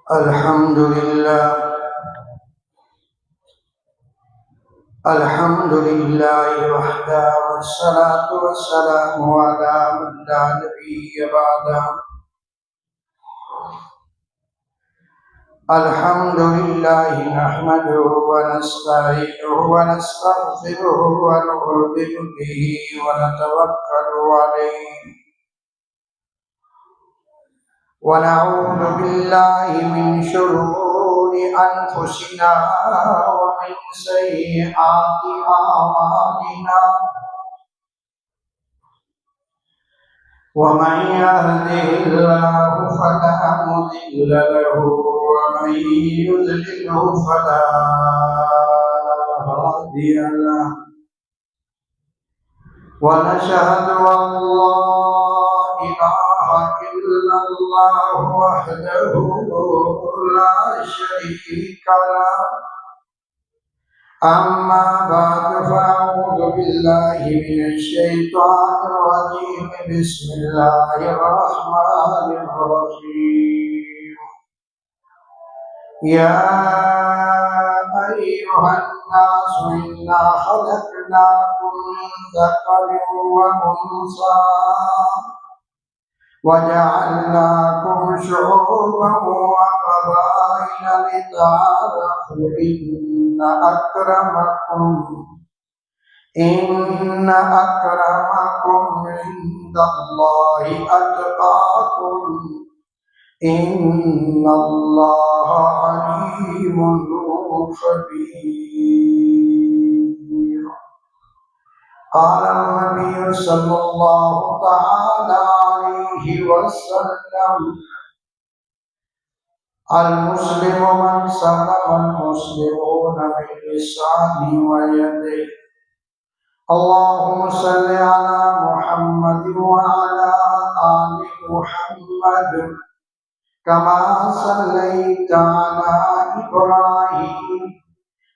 الحمد لله الحمد لله وحده والصلاة والسلام على من لا نبي بعده. الحمد لله نحمده ونستعينه ونستغفره ونؤمن به ونتوكل عليه ونعوذ بالله من شرور أنفسنا ومن سيئات أعمالنا ومن يهده الله فلا مضل له ومن يضلله فلا هادي له ونشهد أن لا إله إلا الله وحده لا شريك له. أما بعد فأعوذ بالله من الشيطان الرجيم. بسم الله الرحمن الرحيم. يا أيها الناس إنا خلقناكم من ذكر وأنثى وجعلناكم شعوبا وقبائل لتعارفوا إن أكرمكم عند الله أتقاكم إن الله عليم خبير. قال النبي صلى الله تعالى عليه وسلم: المسلم من سلم المسلمون من لسانه ويده. اللهم صل على محمد وعلى آل محمد كما صليت على إبراهيم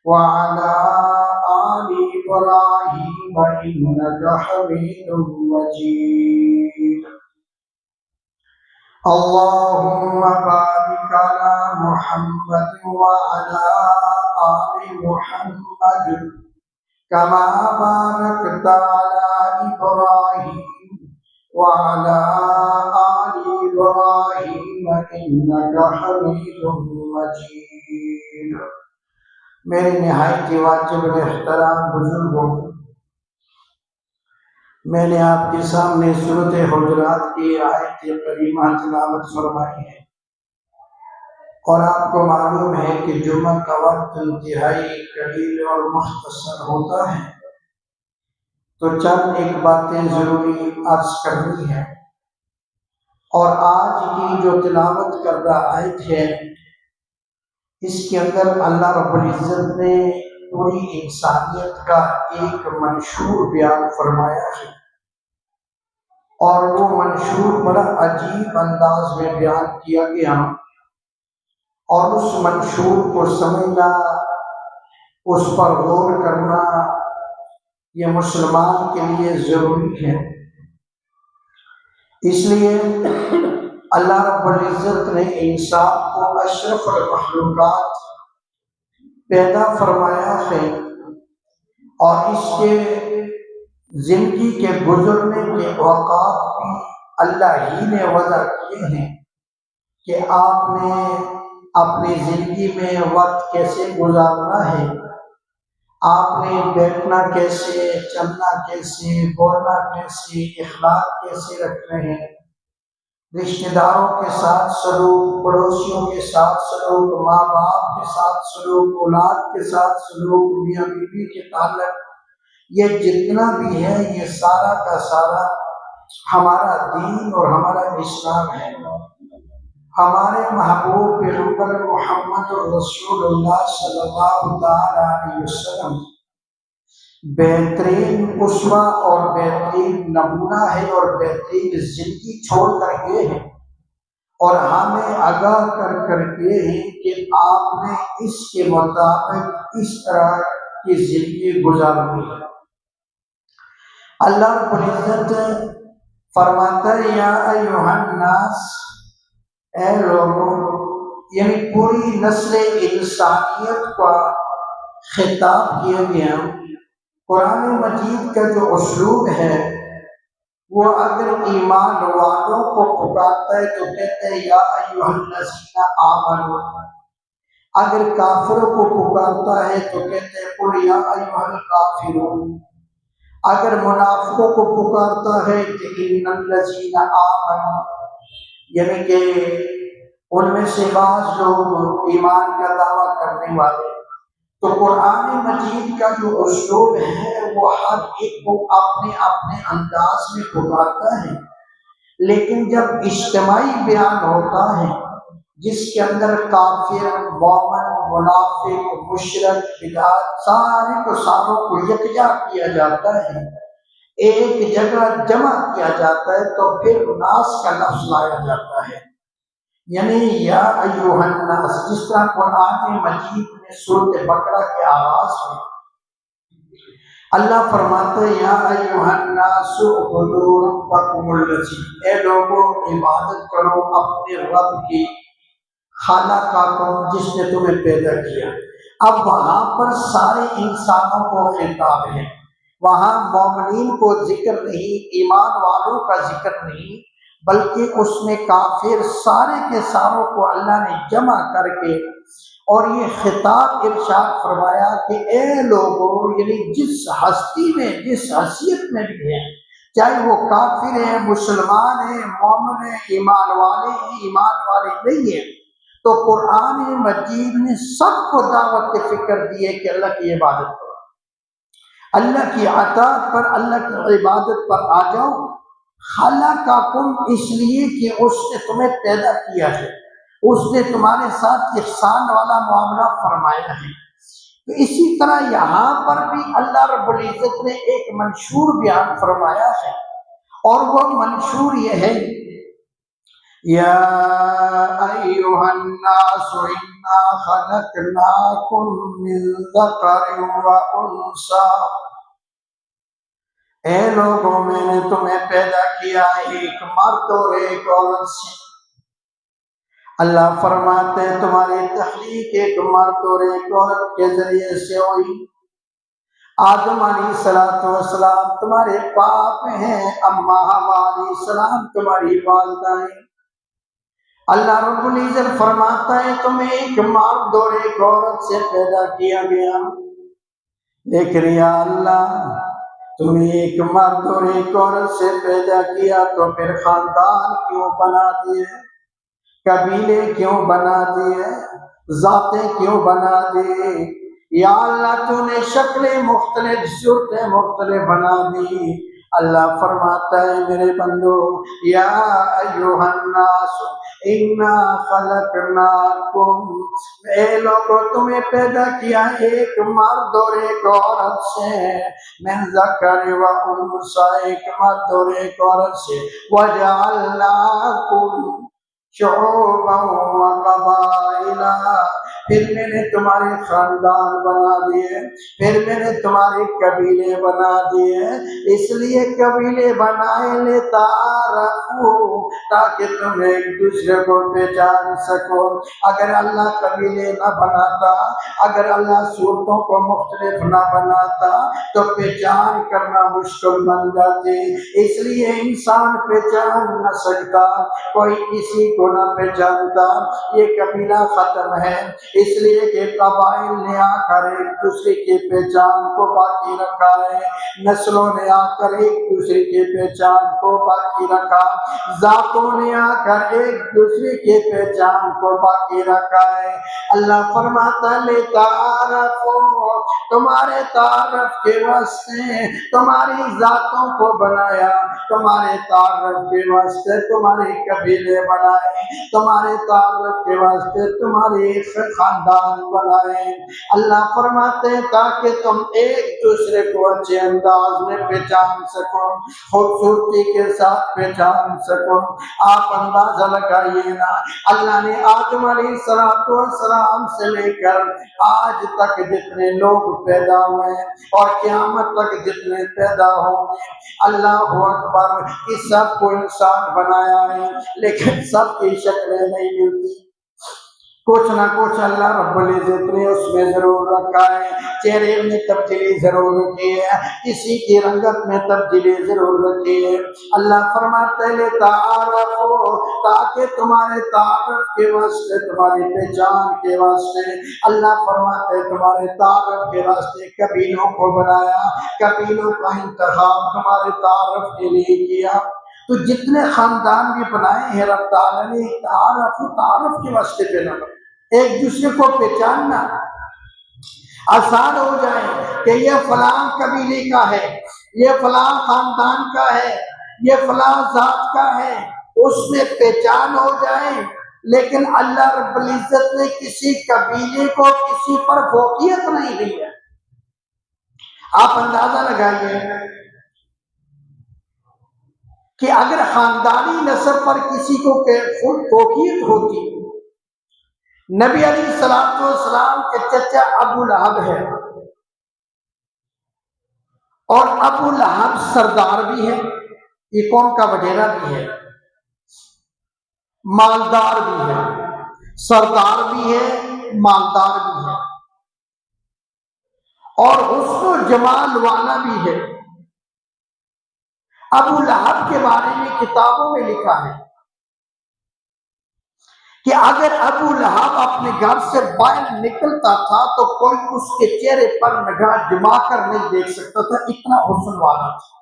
وعلى آل إبراهيم إنك حميد مجيد. اللهم بارك على محمد وعلى آل محمد كما باركت على إبراهيم وعلى آل إبراهيم إنك حميد مجيد. میرے نہایت واجب الاحترام بزرگوں، میں نے آپ کے سامنے سورۃ حجرات کی آیت کریمہ تلاوت فرمائی ہے، اور آپ کو معلوم ہے کہ جمعہ کا وقت انتہائی قلیل اور مختصر ہوتا ہے، تو چند ایک باتیں ضروری عرض کرنی ہے. اور آج کی جو تلاوت کردہ آیت ہے، اس کے اندر اللہ رب العزت نے پوری انسانیت کا ایک منشور بیان فرمایا ہے، اور وہ منشور بڑا عجیب انداز میں بیان کیا گیا، اور اس منشور کو سمجھنا، اس پر غور کرنا، یہ مسلمان کے لیے ضروری ہے. اس لیے اللہ رب العزت نے انسان کو اشرف المخلوقات پیدا فرمایا ہے، اور اس کے زندگی کے گزرنے کے اوقات بھی اللہ ہی نے وضع کیے ہیں کہ آپ نے اپنی زندگی میں وقت کیسے گزارنا ہے، آپ نے بیٹھنا کیسے، چلنا کیسے، بولنا کیسے، اخلاق کیسے رکھنے ہیں، رشتہ داروں کے ساتھ سلوک، پڑوسیوں کے ساتھ سلوک، ماں باپ کے ساتھ سلوک، اولاد کے ساتھ سلوک، میاں بیوی کے تعلق، یہ جتنا بھی ہے یہ سارا کا سارا ہمارا دین اور ہمارا اسلام ہے. ہمارے محبوب پیغمبر محمد رسول اللہ صلی اللہ علیہ وسلم بہترین اسوہ اور بہترین نمونہ ہے، اور بہترین زندگی چھوڑ کر گئے ہیں، اور ہمیں آگاہ کر گئے ہیں کہ آپ نے اس کے مطابق اس طرح کی زندگی گزارنی ہے. اللہ رب العزت فرماتا ہے: یا ایھا الناس، اے لوگوں، یعنی پوری نسل انسانیت کا خطاب کیا گیا۔ قرآن مجید کا جو اسلوب ہے وہ اگر ایمان والوں کو پکارتا ہے تو کہتے ہیں یا ایھا الذین آمنوا، اگر کافروں کو پکارتا ہے تو کہتے ہیں قل یا ایھا الکافرون، اگر منافقوں کو پکارتا ہے کہ ان الذین آمنوا، یعنی کہ ان میں سے بعض لوگ ایمان کا دعویٰ کرنے والے۔ تو قرآن مجید کا جو اسلوب ہے وہ ہر ایک کو اپنے اپنے انداز میں پکارتا ہے، لیکن جب اجتماعی بیان ہوتا ہے جس کے اندر کافر، مومن، منافق، مشرک، بدعت سارے کو ساروں کو یکجا کیا جاتا ہے، ایک جگہ جمع کیا جاتا ہے، تو پھر ناس کا لفظ لایا جاتا ہے، یعنی یا ایھا الناس، جس طرح قرآن مجید میں سورۃ بقرہ کے آغاز میں اللہ فرماتے ہیں یا ایھا الناس اعبدوا ربکم الذی، اے لوگوں عبادت کرو اپنے رب کی، خالقکم، جس نے تمہیں پیدا کیا۔ اب وہاں پر سارے انسانوں کو خطاب ہے، وہاں مومنین کو ذکر نہیں، ایمان والوں کا ذکر نہیں، بلکہ اس میں کافر سارے کے ساروں کو اللہ نے جمع کر کے اور یہ خطاب ارشاد فرمایا کہ اے لوگوں، یعنی جس ہستی میں، جس حیثیت میں بھی ہیں، چاہے وہ کافر ہیں، مسلمان ہیں، مومن ہیں، ایمان والے ہیں، ایمان والے نہیں ہیں، تو قرآن مجید نے سب کو دعوت کے فکر دی ہے کہ اللہ کی عبادت کرو، اللہ کی اطاعت پر، اللہ کی عبادت پر آ جاؤ۔ خلقکم، اس لیے کہ اس نے تمہیں پیدا کیا ہے، اس نے تمہارے ساتھ احسان والا معاملہ فرمایا ہے۔ تو اسی طرح یہاں پر بھی اللہ رب العزت نے ایک منشور بیان فرمایا ہے، اور وہ منشور یہ ہے یا ایھا الناس انا خلقناکم من ذکر و انثی، اے لوگوں میں نے تمہیں پیدا کیا ایک مرد اور ایک عورت سے۔ اللہ فرماتے ہیں تمہاری تخلیق ایک مرد اور ایک عورت کے ذریعے سے ہوئی۔ آدم علیہ السلام تمہارے باپ ہیں، اماں حوا علیہ السلام تمہاری والدہ ہیں۔ اللہ رب العزت فرماتا ہے تمہیں ایک مرد اور ایک عورت سے پیدا کیا گیا، لیکن یا اللہ تمہیں ایک مرد اور ایک عورت سے پیدا کیا تو پھر خاندان کیوں بنا دیے، قبیلے کیوں بنا دیے، ذاتیں کیوں بنا دیے؟ یا اللہ تو نے شکلیں مختلف، صورتیں مختلف بنا دی۔ اللہ فرماتا ہے میرے بندو یا ایھا الناس انا خلقناکم، اے لوگوں تمہیں پیدا کیا ایک مرد اور ایک عورت سے، من ذکر و انثی، ایک مرد اور ایک عورت سے، وجعلناکم شعوبا و قبائل، پھر میں نے تمہارے خاندان بنا دیے، پھر میں نے تمہارے قبیلے بنا دیے، اس لیے قبیلے بنائے لتعارفوا، تاکہ تم ایک دوسرے کو پہچان سکو۔ اگر اللہ قبیلے نہ بناتا، اگر اللہ صورتوں کو مختلف نہ بناتا تو پہچان کرنا مشکل بن جاتی، اس لیے انسان پہچان نہ سکتا، کوئی کسی کو نہ پہچانتا، یہ قبیلہ ختم ہے، اس لیے کہ قبائل نے آ کر ایک دوسرے کی پہچان کو باقی رکھا ہے، نسلوں نے آ کر ایک دوسرے کی پہچان کو باقی رکھا، ذاتوں نے آ کر ایک دوسرے کی پہچان کو باقی رکھا ہے۔ اللہ فرماتا ہے لتعارفوا، تمہارے تعارف کے واسطے تمہاری ذاتوں کو بنایا، تمہارے تعارف کے واسطے تمہارے قبیلے بنائے، تمہارے تعارف کے واسطے تمہارے خاندان بنائے۔ اللہ فرماتے ہیں تاکہ تم ایک دوسرے کو اچھے انداز میں پہچان سکو، خوبصورتی کے ساتھ پہچان سکو۔ آپ اندازہ لگائیے نا، اللہ نے آدم علیہ السلام سے لے کر آج تک جتنے لوگ پیدا ہوئے اور قیامت تک جتنے پیدا ہوں گے، اللہ اکبر، اس سب کو انسان بنایا ہے، لیکن سب کی شکلیں نہیں ملتی۔ کچھ نہ کچھ اللہ رب العزت نے اس میں ضرور رکھا ہے، چہرے میں تبدیلی ضرور رکھی ہے، کسی کی رنگت میں تبدیلی ضرور رکھی ہے۔ اللہ فرماتے ہیں تعارفو، تاکہ تمہارے تعارف کے واسطے، تمہاری پہچان کے واسطے، اللہ فرماتے ہیں تمہارے تعارف کے واسطے قبیلوں کو بنایا، قبیلوں کا انتخاب تمہارے تعارف کے لیے کیا۔ تو جتنے خاندان بھی بنائے ہیں رب تعالیٰ نے تعارف کے واسطے بنا، ایک دوسرے کو پہچاننا آسان ہو جائے کہ یہ فلاں قبیلے کا ہے، یہ فلاں خاندان کا ہے، یہ فلاں ذات کا ہے، اس میں پہچان ہو جائے۔ لیکن اللہ رب العزت نے کسی قبیلے کو کسی پر فوقیت نہیں دی ہے۔ آپ اندازہ لگائیے کہ اگر خاندانی نسب پر کسی کو فوقیت ہوتی، نبی علیہ السلام کے چچا ابو لہب ہے، اور ابو لہب سردار بھی ہے، یہ قوم کا وڈیرا بھی ہے، مالدار بھی ہے، سردار بھی ہے، مالدار بھی ہے، اور حسن و جمال والا بھی ہے۔ ابو لہب کے بارے میں کتابوں میں لکھا ہے کہ اگر ابو لہب اپنے گھر سے باہر نکلتا تھا تو کوئی اس کے چہرے پر نگاہ جما کر نہیں دیکھ سکتا تھا، اتنا حسن والا تھا۔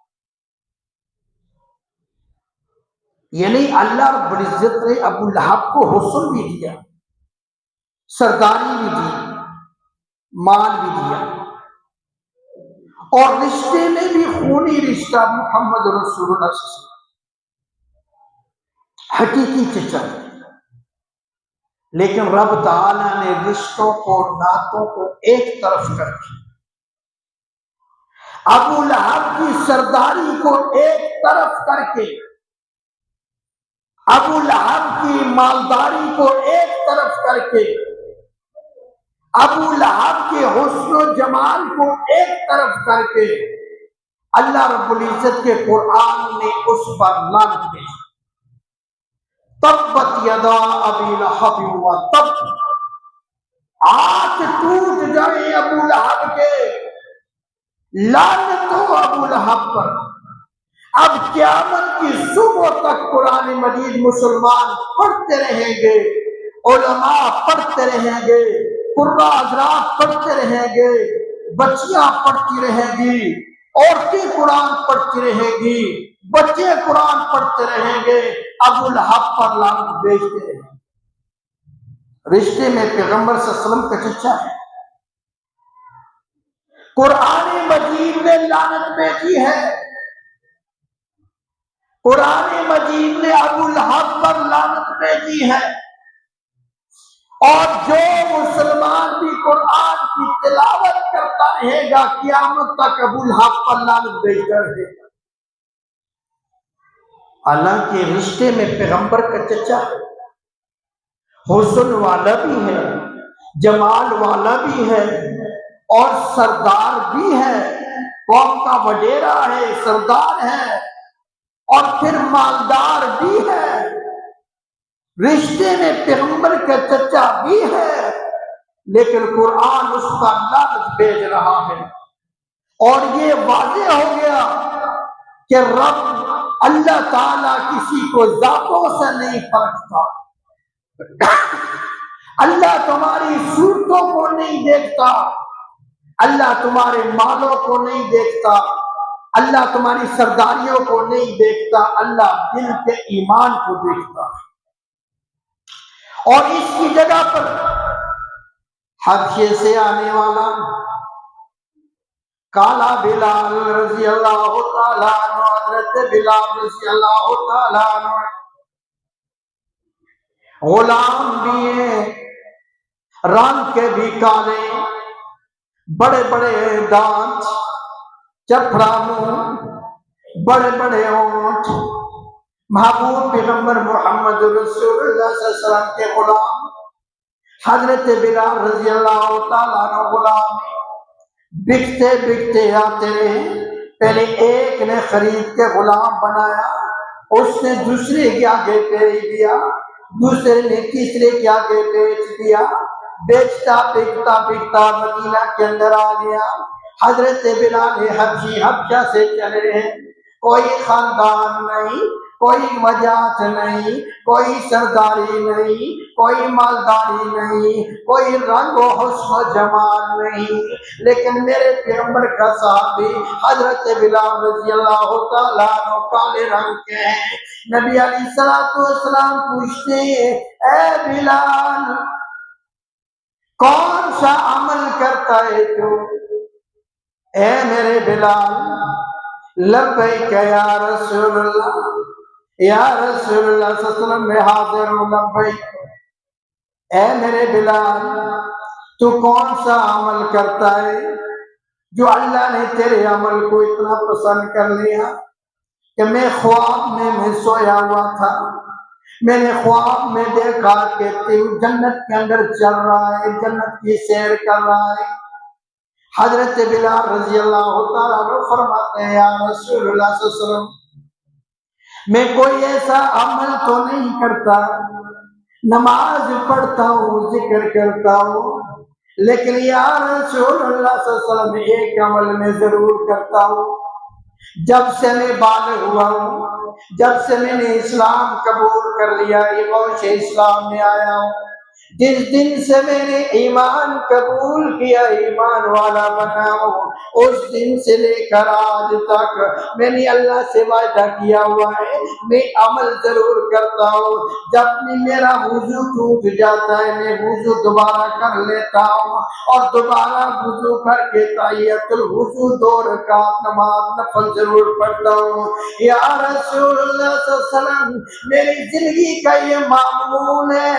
یعنی اللہ رب العزت نے ابو لہب کو حسن بھی دیا، سرداری بھی دی، مال بھی دیا، اور رشتے میں بھی خونی رشتہ محمد رسول اللہ صلی اللہ علیہ وسلم، حقیقی چچا۔ لیکن رب تعالیٰ نے رشتوں کو، ناتوں کو ایک طرف کر کے، ابو لہب کی سرداری کو ایک طرف کر کے، ابو لہب کی مالداری کو ایک طرف کر کے، ابو لہب کے حسن و جمال کو ایک طرف کر کے، اللہ رب العزت کے قرآن نے اس پر لعنت بھیجی۔ تبت یدا ابی لہب وتب، ہاتھ ٹوٹ جائے ابو لہب کے، لعنت ہو ابو لہب پر۔ اب قیامت کی صبح تک قرآن مجید مسلمان پڑھتے رہیں گے، علماء پڑھتے رہیں گے، قراء حضرات پڑھتے رہیں گے، بچیاں پڑھتی رہیں گی، عورتیں قرآن پڑھتی رہیں گی، بچے قرآن پڑھتے رہیں گے، ابو لہب پر لعنت بھیجتے رہیں گے۔ رشتے میں پیغمبر صلی اللہ علیہ وسلم کا چچا ہے، قرآن مجید نے لعنت بھیجی ہے، قرآن مجید نے ابو لہب پر لعنت بھیجی ہے، اور جو مسلمان بھی قرآن کی تلاوت کرتا رہے گا قیامت تک ابو لہب پر لعنت بھیجتا رہے گا۔ حالانکہ رشتے میں پیغمبر کا چچا ہے، حسن والا بھی ہے، جمال والا بھی ہے، اور سردار بھی ہے، قوم کا وڈیرا ہے، سردار ہے، اور پھر مالدار بھی ہے، رشتے میں پیغمبر کا چچا بھی ہے، لیکن قرآن اس پر لعنت بھیج رہا ہے۔ اور یہ واضح ہو گیا کہ رب اللہ تعالیٰ کسی کو ذاتوں سے نہیں پرکھتا، اللہ تمہاری صورتوں کو نہیں دیکھتا، اللہ تمہارے مالوں کو نہیں دیکھتا، اللہ تمہاری سرداریوں کو نہیں دیکھتا، اللہ دل کے ایمان کو دیکھتا ہے۔ اور اس کی جگہ پر حبشے سے آنے والا کالا بلال رضی اللہ تعالیٰ عنہ، حضرت بلال رضی اللہ تعالیٰ عنہ غلام بھی ہیں، رنگ کے بھی کالے، بڑے بڑے دانت، چپڑا منہ، بڑے بڑے ہونٹ، محبوب پیغمبر محمد رسول اللہ صلی اللہ علیہ وسلم کے غلام حضرت بلال رضی اللہ تعالیٰ عنہ غلام بکتے بکتے آتے رہے۔ پہلے ایک نے خرید کے غلام بنایا، اس نے دوسرے کے آگے بھیج دیا، دوسرے نے تیسرے کے آگے بیچ دیا، بیچتا بکتا مدینہ کے اندر آ گیا۔ حضرت بلال حبشی حبشہ سے چلے ہیں، کوئی خاندان نہیں، کوئی وجاہت نہیں، کوئی سرداری نہیں، کوئی مالداری نہیں، کوئی رنگ و حسن و جمال نہیں، لیکن میرے پیغمبر کا صحابی حضرت بلال رضی اللہ تعالیٰ عنہ کالے رنگ کے ہیں۔ نبی علیہ السلام پوچھتے ہیں، اے بلال کون سا عمل کرتا ہے تو؟ اے میرے بلال، لبیک یا رسول اللہ، یا رسول اللہ صلی اللہ علیہ وسلم میں حاضر ہوں، لبیک۔ اے میرے بلال تو کون سا عمل کرتا ہے جو اللہ نے تیرے عمل کو اتنا پسند کر لیا کہ میں خواب میں سویا ہوا تھا، میں نے خواب میں دیکھا کہ تو جنت کے اندر چل رہا ہے، جنت کی سیر کر رہا ہے۔ حضرت بلال رضی اللہ تعالیٰ عنہ فرماتے ہیں، یا رسول اللہ صلی اللہ علیہ وسلم میں کوئی ایسا عمل تو نہیں کرتا، نماز پڑھتا ہوں، ذکر کرتا ہوں، لیکن یا رسول اللہ صلی اللہ علیہ وسلم ایک عمل میں ضرور کرتا ہوں۔ جب سے میں بالغ ہوا ہوں، جب سے میں نے اسلام قبول کر لیا، ایمان سے اسلام میں آیا ہوں، جس دن سے میں نے ایمان قبول کیا، ایمان والا بنا ہوں، اس دن سے لے کر آج تک میں نے اللہ سے وعدہ کیا ہوا ہے میں عمل ضرور کرتا ہوں۔ جب بھی میرا وضو ٹوٹ جاتا ہے میں وضو دوبارہ کر لیتا ہوں اور دوبارہ وضو کر کے تحیۃ الوضو 2 رکعت نماز نفل ضرور پڑھتا ہوں۔ یا رسول اللہ صلی اللہ علیہ وسلم میری زندگی کا یہ معمول ہے،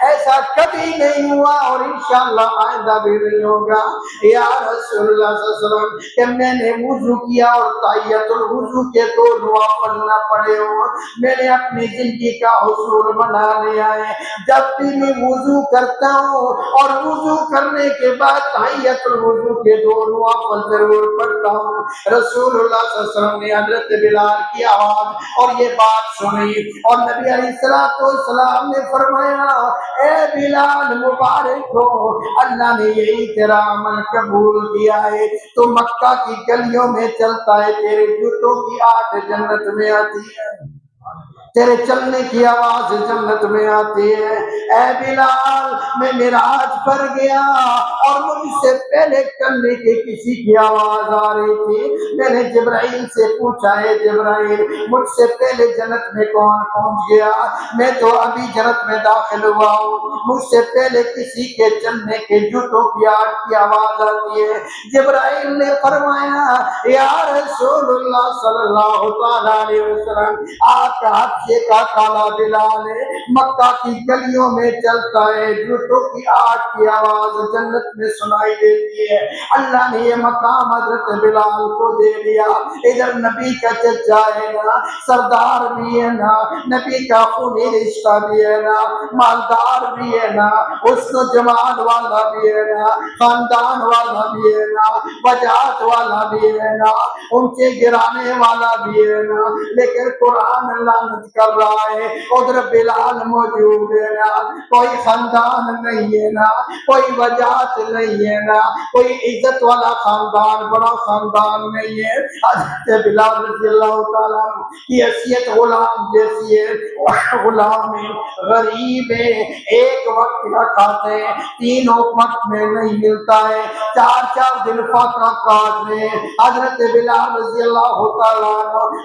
ایسا کبھی نہیں ہوا اور انشاءاللہ آئندہ بھی نہیں ہوگا۔ یا رسول اللہ صلی اللہ علیہ وسلم کہ میں نے وضو کیا اور تحیۃ الوضو کے 2 نوافل نہ پڑھے ہوں، میں نے اپنی زندگی کا حصول بنا لیا ہے۔ جب بھی میں وضو کرتا ہوں اور وضو کرنے کے بعد تحیۃ الوضو کے 2 نوافل ضرور پڑھتا ہوں۔ رسول اللہ صلی اللہ علیہ وسلم نے حضرت بلال کی آواز اور یہ بات سنی اور نبی علیہ السلام نے فرمایا، اے بلال مبارک ہو، اللہ نے یہی تیرا عمل قبول کیا ہے، تو مکہ کی گلیوں میں چلتا ہے، تیرے جوتوں کی آٹھ جنت میں آتی ہے، تیرے چلنے کی آواز جنت میں آتی ہے۔ اے بلال میں معراج پر گیا اور مجھ سے پہلے چلنے کی کسی کی آواز آ رہی تھی، میں نے جبرائیل سے پوچھا، ہے جبرائیل مجھ سے پہلے جنت میں کون پہنچ گیا؟ میں تو ابھی جنت میں داخل ہوا ہوں، مجھ سے پہلے کسی کے چلنے کے جوتوں کی آٹھ کی آواز آتی ہے۔ جبرائیل نے فرمایا، یا رسول اللہ صلی اللہ علیہ وسلم آپ کا حبشے کا کالا بلال ہے، مکہ کی گلیوں میں چلتا ہے، جوتوں کی آٹھ کی آواز جنت میں سنائی دیتی ہے۔ اللہ نے یہ مقام حضرت بلال کو دے دیا۔ ادھر نبی کا چچا ہے نا، سردار بھی ہے نا، نبی کا خونی رشتہ بھی ہے نا، مالدار بھی ہے نا، حسن و جمال والا بھی ہے نا، خاندان والا بھی ہے نا، وجاہت والا بھی ہے نا، اونچے گرانے والا بھی ہے نا، لیکن قرآن لعنت کر رہا ہے ادھر بلال موجود ہے نا، کوئی خاندان نہیں ہے نا، کوئی وجاہت نہیں ہے نا، کوئی عزت والا خاندان بڑا خاندان نہیں ہے۔ حضرت بلال رضی اللہ تعالیٰ کی حیثیت غلام جیسی ہے، غلام ہے، غریب ہے، ایک وقت کا کھاتے ہیں، 3 وقت میں نہیں ملتا ہے، 4 دن فاقہ کاٹ رہے ہیں۔ حضرت بلال رضی اللہ تعالیٰ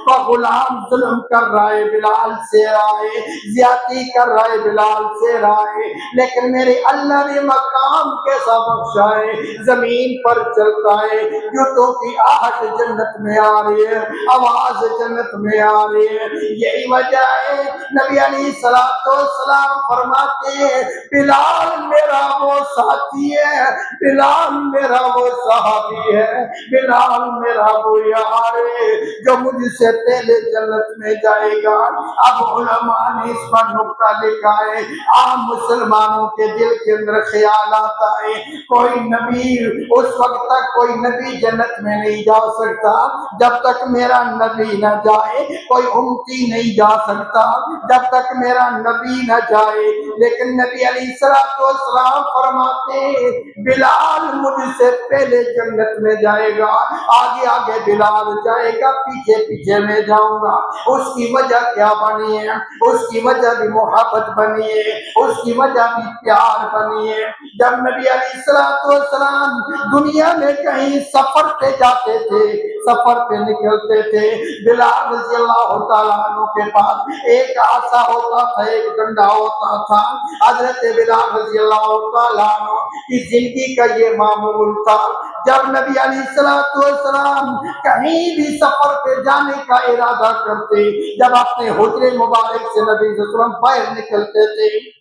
کا غلام ظلم کر رہا ہے، بلال سے رہا ہے، زیادتی کر رہا ہے، بلال سے رہا ہے، لیکن میرے اللہ نے مقام کیسا بخشا ہے، زمین پر چلتا ہے، جوتوں کی آہٹ جنت میں آ رہی ہے، آواز جنت میں آ رہی ہے۔ یہی وجہ ہے نبی علیہ السلام فرماتے ہیں، بلال میرا وہ ساتھی ہے، بلال میرا وہ صحابی ہے، بلال میرا وہ یار ہے جو مجھ سے پہلے جنت میں جائے گا۔ اب علماء نے اس پر نقطہ لکھا ہے، عام مسلمانوں کے دل کے اندر خیال آتا ہے کوئی نبی اس وقت تک کوئی نبی جنت میں نہیں جا سکتا جب تک میرا نبی نہ جائے، کوئی امتی نہیں جا سکتا جب تک میرا نبی نہ جائے۔ لیکن نبی علیہ السلام فرماتے بلال مجھ سے پہلے جنت میں جائے گا، آگے آگے بلال جائے گا، پیچھے پیچھے میں جاؤں گا۔ اس کی وجہ کیا بنی ہے؟ اس کی وجہ بھی محبت بنی ہے، اس کی وجہ بھی پیار بنی ہے۔ جب نبی علیہ السلام دنیا میں کہیں سفر پہ جاتے تھے، سفر پہ نکلتے تھے، بلال رضی اللہ تعالیٰ عنہ کے پاس ایک عصا ہوتا تھا، ایک ڈنڈا ہوتا تھا۔ حضرت بلال رضی اللہ تعالیٰ عنہ کی زندگی کا یہ معمول تھا، جب نبی علیہ السلام کہیں بھی سفر پہ جانے کا ارادہ کرتے، جب اپنے حجرے مبارک سے نبی صلی اللہ علیہ وسلم باہر نکلتے تھے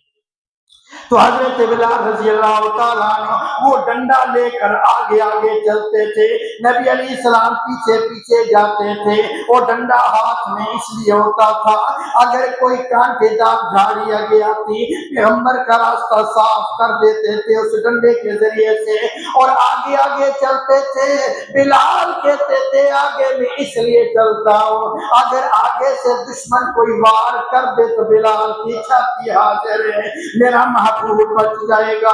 تو حضرت بلال رضی اللہ تعالیٰ عنہ وہ ڈنڈا لے کر آگے آگے چلتے تھے، نبی علیہ السلام پیچھے پیچھے جاتے تھے۔ وہ ڈنڈا ہاتھ میں اس لیے ہوتا تھا اگر کوئی کانٹے دار جھاڑی آگے آتی، پیغمبر کا راستہ صاف کر دیتے تھے اس ڈنڈے کے ذریعے سے، اور آگے آگے چلتے تھے۔ بلال کہتے تھے آگے میں اس لیے چلتا ہوں اگر آگے سے دشمن کوئی وار کر دے تو بلال کی چھاتی حاضر ہے، میرا محبوب بچ جائے گا،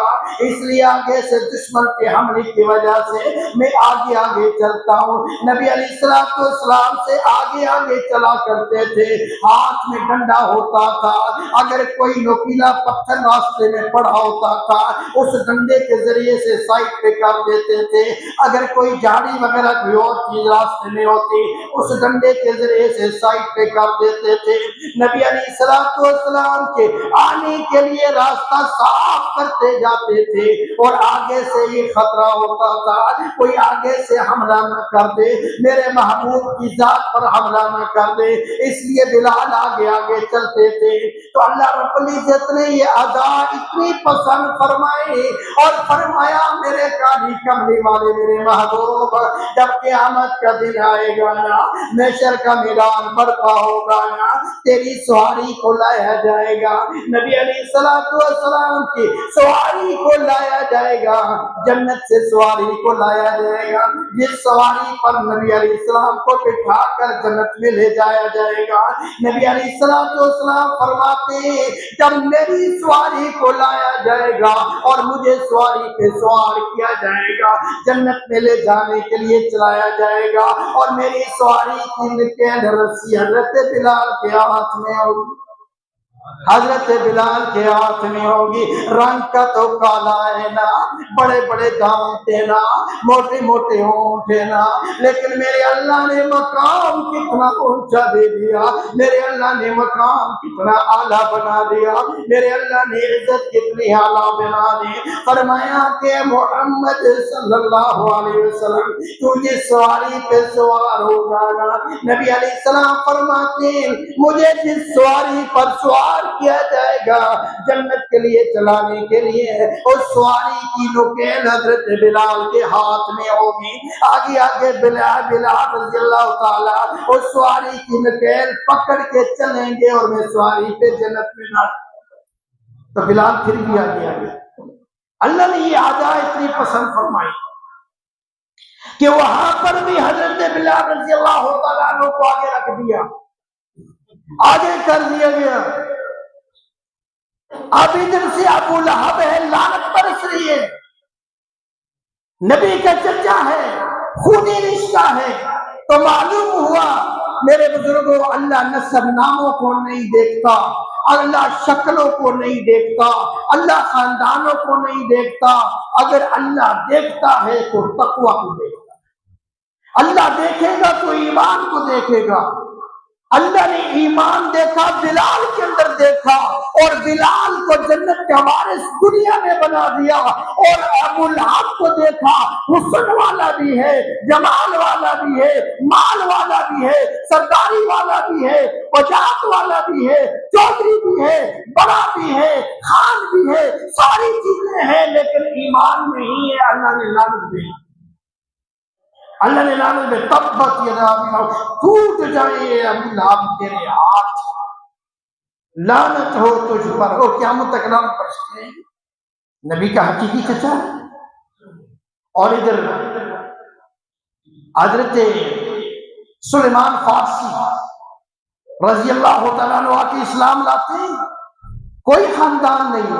اس لیے آگے سے دشمن کے حملے کی وجہ سے میں آگے آگے چلتا ہوں۔ نبی علیہ السلام سے آگے آگے چلا کرتے تھے، ہاتھ میں ڈنڈا ہوتا تھا، اگر کوئی نوکیلا پتھر راستے میں پڑا ہوتا تھا اس ڈنڈے کے ذریعے سے سائڈ پہ کر دیتے تھے، اگر کوئی جھاڑی وغیرہ کوئی اور چیز راستے میں ہوتی اس ڈنڈے کے ذریعے سے سائڈ پہ کر دیتے تھے۔ نبی علیہ السلام کے آنے کے لیے راستہ صاف کرتے جاتے تھے، اور آگے سے یہ خطرہ ہوتا تھا کوئی آگے سے حملہ نہ کر دے، میرے محبوب کی ذات پر حملہ نہ کر دے، اس لیے بلال آگے آگے چلتے تھے۔ تو اللہ رب العزت نے یہ ادا اتنی پسند فرمائی اور فرمایا میرے کالی کملی والے میرے محبوب، جب قیامت کا دن آئے گا نا، محشر کا میدان برپا ہوگا نا، تیری سواری کو لایا جائے گا، نبی علیہ السلام کی سواری کو لایا جائے گا، جنت سے سواری کو لایا جائے گا، جس سواری پر نبی علیہ السلام کو بٹھا کر جنت میں لے جایا جائے گا۔ نبی علیہ السلام فرماتے ہیں جب میری سواری کو لایا جائے گا اور مجھے سواری پہ سوار کیا جائے گا، جنت میں لے جانے کے لیے چلایا جائے گا، اور میری سواری کی نکیل رسی حضرت بلال کے ہاتھ میں ہوگی، حضرت بلال کے ہاتھ میں ہوگی۔ رنگ کا تو کالا ہے نا، بڑے بڑے دانت ہے نا، موٹے موٹے ہونٹ ہے نا، لیکن میرے اللہ نے مقام کتنا اونچا دے دیا، میرے اللہ نے مقام کتنا اعلیٰ بنا دیا، میرے اللہ نے عزت کتنی اعلیٰ بنا دی۔ فرمایا کہ محمد صلی اللہ علیہ وسلم تو جس سواری پہ سوار ہوگا نا، نبی علیہ السلام فرماتے ہیں مجھے جس سواری پر سوار کیا جائے گا جنت کے لیے چلانے کے لیے، اس سواری کی نکیل حضرت بلال کے ہاتھ میں ہوگی، آگے آگے بلال رضی اللہ تعالیٰ اس سواری کی نکیل پکڑ کے چلیں گے اور میں سواری پہ جنت میں نہ، تو بلال پھر بھی آگے آگے۔ اللہ نے یہ ادا اتنی پسند فرمائی کہ وہاں پر بھی حضرت بلال رضی اللہ تعالیٰ عنہ کو آگے رکھ دیا، آگے کر دیا گیا۔ اب ادھر سے ابو لہب ہے، لعنت برس رہی ہے، نبی کا چچا ہے، خونی رشتہ ہے، تو معلوم ہوا میرے بزرگوں اللہ نسب ناموں کو نہیں دیکھتا، اللہ شکلوں کو نہیں دیکھتا، اللہ خاندانوں کو نہیں دیکھتا، اگر اللہ دیکھتا ہے تو تقوی کو دیکھتا ہے، اللہ دیکھے گا تو ایمان کو دیکھے گا۔ اللہ نے ایمان دیکھا بلال کے اندر دیکھا، اور بلال کو جنت کے وارث دنیا میں بنا دیا، اور ابو لہب کو دیکھا حسن والا بھی ہے، جمال والا بھی ہے، مال والا بھی ہے، سرداری والا بھی ہے، وجاہت والا بھی ہے، چودھری بھی ہے، بڑا بھی ہے، خان بھی ہے، ساری چیزیں ہیں، لیکن ایمان نہیں ہے۔ اللہ نے لعنت دی، اللہ نے لعنت میں تبت یدا ٹوٹ جائے ابو لہب تیرے ہاتھ، لعنت ہو تجھ پر، وہ قیامت تک لعنت برستے ہیں۔ نبی کا حقیقی چچا ہے، اور ادھر حضرت سلیمان فارسی رضی اللہ تعالیٰ عنہ آ کے اسلام لاتے ہیں. کوئی خاندان نہیں،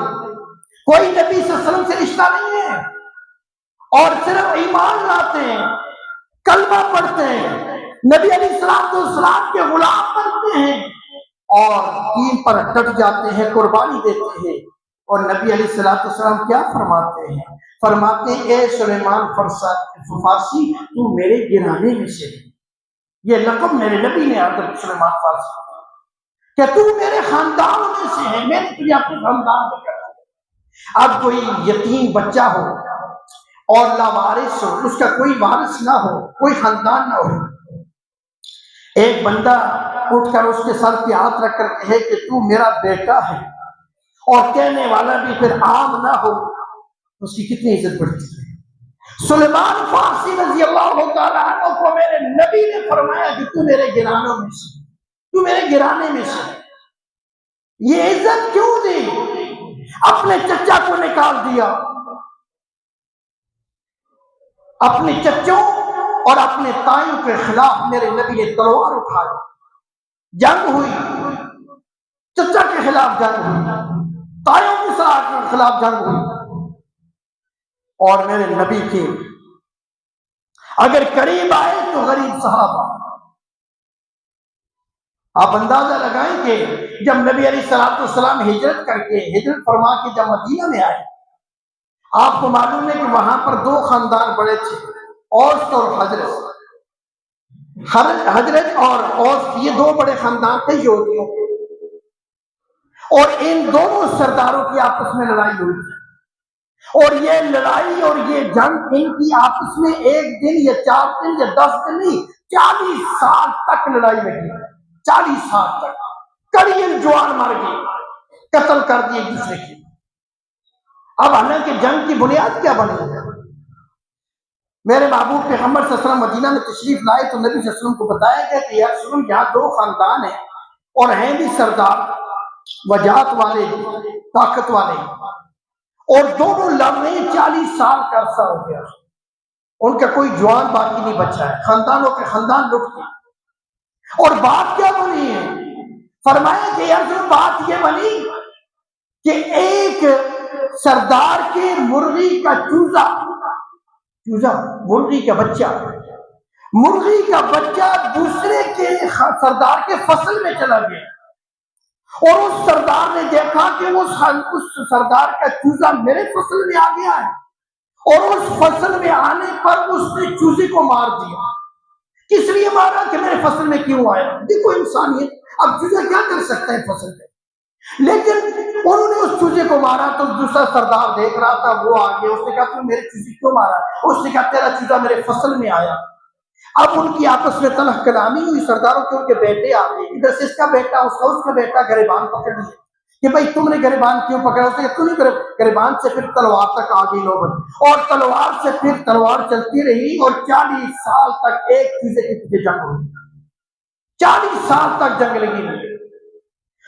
کوئی نبی صلی اللہ علیہ وسلم سے رشتہ نہیں ہے، اور صرف ایمان لاتے ہیں، کلمہ پڑھتے ہیں، نبی علیہ السلام کے غلام بنتے ہیں اور دین پر ڈٹ جاتے ہیں، قربانی دیتے ہیں. اور نبی علیہ السلام کیا فرماتے ہیں؟ فرماتے ہیں اے سلیمان فارسی تو میرے گھرانے میں سے، یہ لقب میرے نبی نے حضرت سلیمان فارسی کہ تو میرے خاندان میں سے ہے، میں نے تجھے اپنے خاندان میں کر دیا. اب کوئی یتیم بچہ ہو اور لاوارث ہو، اس کا کوئی وارث نہ ہو، کوئی خاندان نہ ہو، ایک بندہ اٹھ کر اس کے سر پہ ہاتھ رکھ کر کہے کہ تو میرا بیٹا ہے، اور کہنے والا بھی پھر عام نہ ہو، اس کی کتنی عزت بڑھتی ہے. سلیمان فارسی رضی اللہ تعالیٰ عنہ کو میرے نبی نے فرمایا کہ تو میرے گھرانوں میں سے، تو میرے گھرانے میں سے. یہ عزت کیوں دی؟ اپنے چچا کو نکال دیا، اپنے چچوں اور اپنے تائیوں کے خلاف میرے نبی نے تلوار اٹھائی، جنگ ہوئی، چچا کے خلاف جنگ ہوئی، تائیوں کے خلاف جنگ ہوئی. اور میرے نبی کے اگر قریب آئے تو غریب صحابہ. آپ اندازہ لگائیں کہ جب نبی علیہ السلام ہجرت کر کے ہجرت فرما کے جب مدینہ میں آئے، آپ کو معلوم ہے کہ وہاں پر دو خاندان بڑے تھے، اوس اور حضرت. حضرت اور اوس یہ دو بڑے خاندان تھے یہودیوں کے، اور ان دونوں سرداروں کی آپس میں لڑائی ہوئی تھی. اور یہ لڑائی اور یہ جنگ ان کی آپس میں ایک دن یا 4 دن یا 10 دن نہیں، 40 سال تک لڑائی لگی. 40 سال تک کڑی جوان مر گئی، قتل کر دیے ایک دوسرے کی. اب حالانکہ جنگ کی بنیاد کیا بنی ہے؟ میرے محبوب پیغمبر صلی اللہ علیہ وسلم مدینہ میں تشریف لائے تو نبی صلی اللہ علیہ وسلم کو بتایا گیا کہ یا رسول اللہ یہاں دو خاندان ہیں اور ہیں بھی سردار، وجاہت والے، طاقت والے، اور دونوں لڑ رہے ہیں. 40 سال کا عرصہ ہو گیا، ان کا کوئی جوان باقی نہیں بچا ہے، خاندانوں کے خاندان لٹ گئے. اور بات کیا بنی ہے؟ فرمایا کہ یار جو بات یہ بنی کہ ایک سردار کے مرغی کا چوزا، مرغی کا بچہ دوسرے کے سردار کے فصل میں چلا گیا، اور اس سردار نے دیکھا کہ اس سردار کا چوزا میرے فصل میں آ گیا ہے، اور اس فصل میں آنے پر اس نے چوزے کو مار دیا. کس لیے مارا؟ کہ میرے فصل میں کیوں آیا. دیکھو انسانیت، اب چوزا کیا کر سکتا ہے فصل میں؟ لیکن انہوں نے اس چوزے کو مارا تو دوسرا سردار دیکھ رہا تھا، وہ آ گیا، اس نے کہا تم میرے چوزے کیوں مارا؟ اس نے کہا تیرا چوزا میرے فصل میں آیا. اب ان کی آپس میں تلخ کلامی ہوئی، سرداروں کے ان کے بیٹے آ گئے، ادھر سے اس کا بیٹا، اس کا بیٹا گریبان پکڑ لیے کہ بھائی تم نے گریبان کیوں پکڑا؟ اس نے کہا تو نہیں، گریبان سے پھر تلوار تک آ گئی نوبت، اور تلوار سے پھر تلوار چلتی رہی، اور 40 سال تک ایک چیزیں کے پیچھے جنگ ہوئی. 40 سال تک جنگ لگی ہوئی.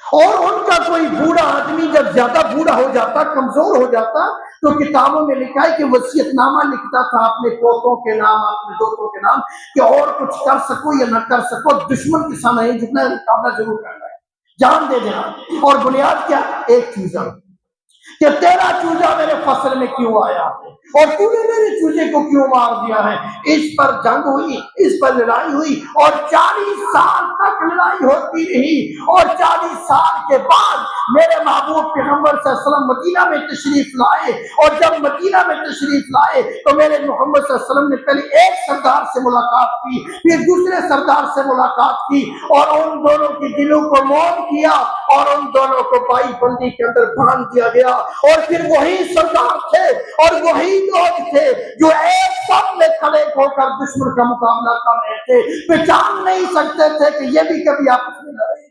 اور ان کا کوئی بوڑھا آدمی جب زیادہ بوڑھا ہو جاتا، کمزور ہو جاتا، تو کتابوں میں لکھا ہے کہ وصیت نامہ لکھتا تھا اپنے پوتوں کے نام، اپنے دوستوں کے نام، کہ اور کچھ کر سکو یا نہ کر سکو، دشمن کے سامنے جتنا مقابلہ ضرور کرنا ہے، جان دے دینا. اور بنیاد کیا؟ ایک چوزا، کہ تیرا چوزا میرے فصل میں کیوں آیا ہے اور تو نے میرے چوزے کو کیوں مار دیا ہے. اس پر جنگ ہوئی، اس پر لڑائی ہوئی، اور 40 سال تک لڑائی ہوتی رہی. اور 40 سال کے بعد میرے محبوب پیغمبر صلی اللہ علیہ وسلم مدینہ میں تشریف لائے، اور جب مدینہ میں تشریف لائے تو میرے محمد صلی اللہ علیہ وسلم نے پہلے ایک سردار سے ملاقات کی، پھر دوسرے سردار سے ملاقات کی، اور ان دونوں کے دلوں کو موم کیا، اور ان دونوں کو بائی بندی کے اندر باندھ دیا گیا. اور پھر وہی سردار تھے اور وہی لوگ تھے جو ایک سب میں کھڑے ہو کر دشمن کا مقابلہ کر رہے تھے، پہچان نہیں سکتے تھے کہ یہ بھی کبھی آپس میں لڑے.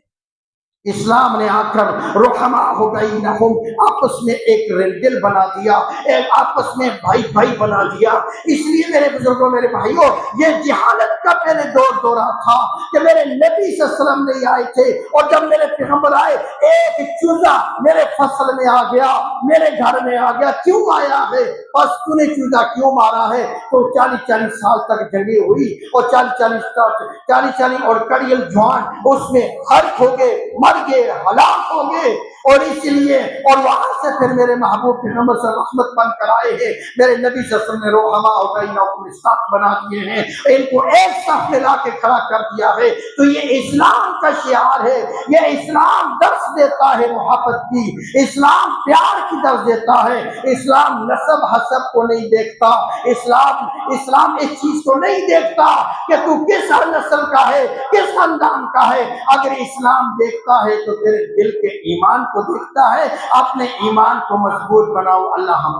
اسلام نے آ کر رحمہ ہو گئی نہم، آپس میں ایک دل بنا دیا، ایک آپس میں بھائی بنا دیا. اس لیے میرے بزرگوں، میرے بھائیوں، یہ جہالت کا پہلے دورہ تھا کہ میرے نبی صلی اللہ علیہ وسلم نہیں آئے تھے، اور جب میرے پیغمبر آئے ایک چوزا میرے فصل میں آ گیا، میرے گھر میں آ گیا. کیوں آیا ہے؟ بس تو نے چوزا کیوں مارا ہے؟ تو 40 سال تک جنگیں ہوئی اور 40 اور کڑیل جوان اس میں غرق ہو گئے، مر گئے، ہلاک ہو گئے۔ اور اس لیے اور وہاں سے پھر میرے محبوب پیغمبر صلی اللہ علیہ وسلم رحمت بن کر آئے ہیں، میرے نبی صلی اللہ علیہ وسلم نے روحما اور بینہم صف بنا دیے ہیں، ان کو ایک صف میں لا کے کھڑا کر دیا ہے۔ تو یہ اسلام کا شعار ہے، یہ اسلام درس دیتا ہے محبت کی، اسلام پیار کی درس دیتا ہے، اسلام نسب حسب کو نہیں دیکھتا، اسلام اس چیز کو نہیں دیکھتا کہ تو کس نسل کا ہے، کس خاندان کا ہے۔ اگر اسلام دیکھتا ہے تو تیرے دل کے ایمان کو دیکھتا ہے۔ اپنے ایمان کو مضبوط بناؤ۔ اللہ ہم